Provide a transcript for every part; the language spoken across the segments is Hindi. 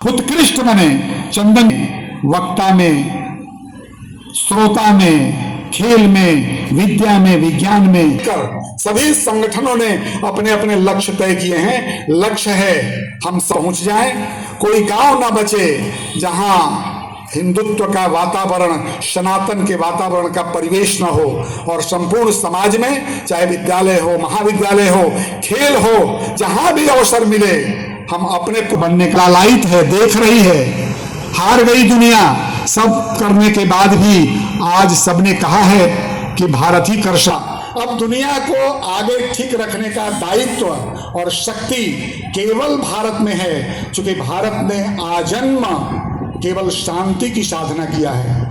उत्कृष्ट बने, चंदन में, वक्ता में, श्रोता में, खेल में, विद्या में, विज्ञान में कर सभी संगठनों ने अपने अपने लक्ष्य तय किए हैं। लक्ष्य है हम पहुंच जाएं, कोई गांव ना बचे जहां हिंदुत्व का वातावरण, सनातन के वातावरण का परिवेश न हो, और संपूर्ण समाज में चाहे विद्यालय हो, महाविद्यालय हो, खेल हो, जहां भी अवसर मिले हम अपने को बनने का लालायित है, देख रही है। हार गई दुनिया, सब करने के बाद भी आज सबने कहा है कि भारत ही कर्षा। अब दुनिया को आगे ठीक रखने का दायित्व और शक्ति केवल भारत में है, क्योंकि भारत ने आजन्म केवल शांति की साधना किया है।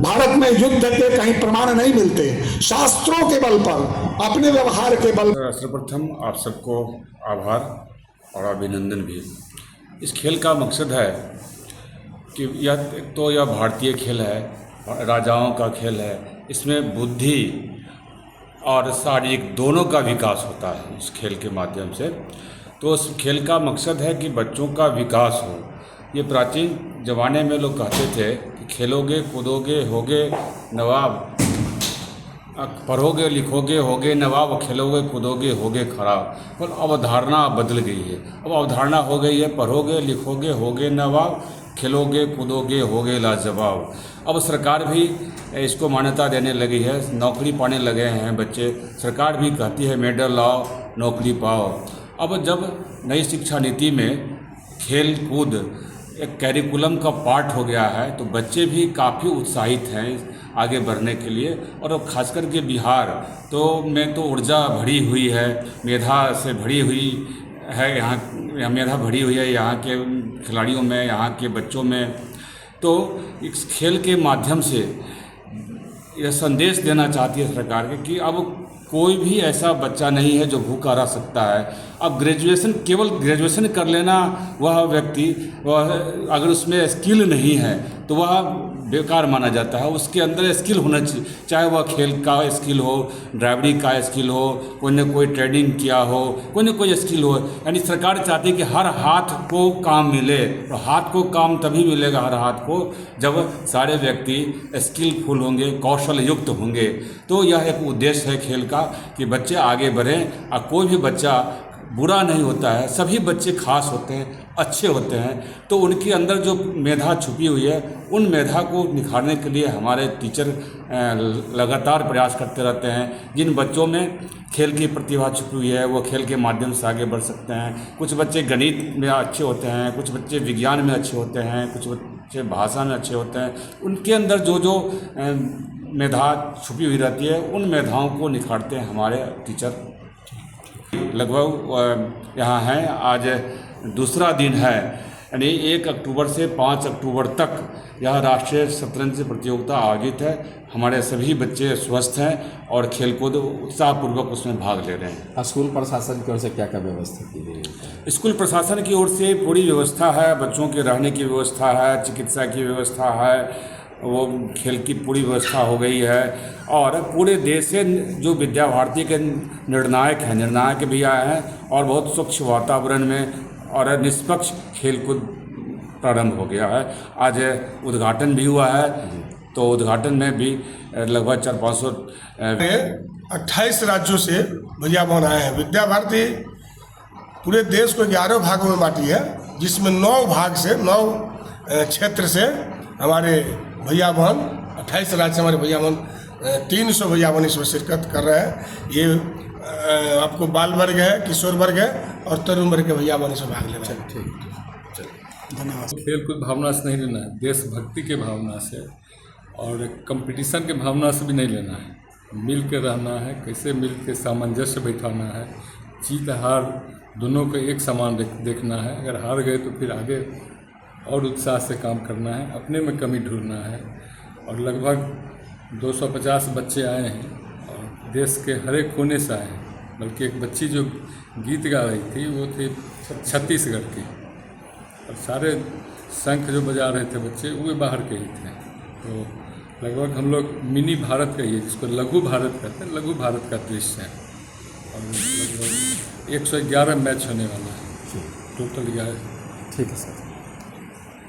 भारत में युद्ध के कहीं प्रमाण नहीं मिलते, शास्त्रों के बल पर, अपने व्यवहार के बल पर। सर्वप्रथम आप सबको आभार और अभिनंदन भी। इस खेल का मकसद है कि यह भारतीय खेल है, राजाओं का खेल है। इसमें बुद्धि और शारीरिक दोनों का विकास होता है इस खेल के माध्यम से। तो इस खेल का मकसद है कि बच्चों का विकास हो। ये प्राचीन ज़माने में लोग कहते थे कि खेलोगे कूदोगे होगे नवाब, पढ़ोगे लिखोगे होगे नवाब, खेलोगे कूदोगे होगे खराब। पर अब अवधारणा बदल गई है। अब अवधारणा हो गई है पढ़ोगे लिखोगे होगे नवाब, खेलोगे कूदोगे होगे लाजवाब। अब सरकार भी इसको मान्यता देने लगी है, नौकरी पाने लगे हैं बच्चे। सरकार भी कहती है मेडल लाओ नौकरी पाओ। अब जब नई शिक्षा नीति में खेल कूद एक कैरिकुलम का पार्ट हो गया है, तो बच्चे भी काफ़ी उत्साहित हैं आगे बढ़ने के लिए। और अब खासकर के बिहार में तो ऊर्जा भरी हुई है, मेधा से भरी हुई है। यहाँ मेधा भरी हुई है यहाँ के खिलाड़ियों में, यहाँ के बच्चों में। तो इस खेल के माध्यम से यह संदेश देना चाहती है सरकार के कि अब कोई भी ऐसा बच्चा नहीं है जो भूखा रह सकता है। अब केवल ग्रेजुएशन कर लेना, वह व्यक्ति अगर उसमें स्किल नहीं है तो वह बेकार माना जाता है। उसके अंदर स्किल होना चाहिए, चाहे वह खेल का स्किल हो, ड्राइवरी का स्किल हो, कोई न कोई ट्रेडिंग किया हो, कोई न कोई स्किल हो। यानी सरकार चाहती है कि हर हाथ को काम मिले, और हाथ को काम तभी मिलेगा हर हाथ को जब सारे व्यक्ति स्किलफुल होंगे, कौशल युक्त होंगे। तो यह एक उद्देश्य है खेल का कि बच्चे आगे बढ़ें। और कोई भी बच्चा बुरा नहीं होता है, सभी बच्चे खास होते हैं, अच्छे होते हैं। तो उनके अंदर जो मेधा छुपी हुई है, उन मेधा को निखारने के लिए हमारे टीचर लगातार प्रयास करते रहते हैं। जिन बच्चों में खेल की प्रतिभा छुपी हुई है वो खेल के माध्यम से आगे बढ़ सकते हैं। कुछ बच्चे गणित में अच्छे होते हैं, कुछ बच्चे विज्ञान में अच्छे होते हैं, कुछ बच्चे भाषा में अच्छे होते हैं। उनके अंदर जो मेधा छुपी हुई रहती है, उन मेधाओं को निखारते हैं हमारे टीचर। लगभग यहाँ हैं, आज दूसरा दिन है, यानी 1 अक्टूबर से 5 अक्टूबर तक यह राष्ट्रीय शतरंज प्रतियोगिता आयोजित है। हमारे सभी बच्चे स्वस्थ हैं और खेलकूद उत्साहपूर्वक उसमें भाग ले रहे हैं। स्कूल प्रशासन की ओर से क्या क्या व्यवस्था की गई है? स्कूल प्रशासन की ओर से पूरी व्यवस्था है, बच्चों के रहने की व्यवस्था है, चिकित्सा की व्यवस्था है, वो खेल की पूरी व्यवस्था हो गई है। और पूरे देश से जो विद्या भारती के निर्णायक भी आए हैं, और बहुत स्वच्छ वातावरण में और निष्पक्ष खेलकूद प्रारंभ हो गया है। आज उद्घाटन भी हुआ है, तो उद्घाटन में भी लगभग 400-500 28 राज्यों से भैया बहन आए हैं। विद्या भारती पूरे देश को 11 भागों में बांटी है, जिसमें 9 भाग से 9 क्षेत्र से हमारे भैया बहन 28 राज्य से हमारे भैया बहन 300 भैया बहन इसमें शिरकत कर रहे हैं। ये आपको बाल वर्ग है, किशोर वर्ग है और तरुण वर्ग के भैया बहन इसमें भाग ले रहे हैं। ठीक, धन्यवाद। खेल कूद भावना से नहीं लेना है, देशभक्ति के भावना से और कंपटीशन के भावना से भी नहीं लेना है। मिल के रहना है, कैसे मिल के सामंजस्य बैठाना है, जीत हार दोनों को एक समान देखना है। अगर हार गए तो फिर आगे और उत्साह से काम करना है, अपने में कमी ढूंढना है। और लगभग 250 बच्चे आए हैं और देश के हर एक कोने से आए हैं। बल्कि एक बच्ची जो गीत गा रही थी वो थी छत्तीसगढ़ की, और सारे शंख जो बजा रहे थे बच्चे वो बाहर के ही थे। तो लगभग हम लोग मिनी भारत का ही है, जिसको लघु भारत कहते हैं, लघु भारत का दृश्य है। और लगभग 111 मैच होने वाला है टोटल। 11। ठीक है सर।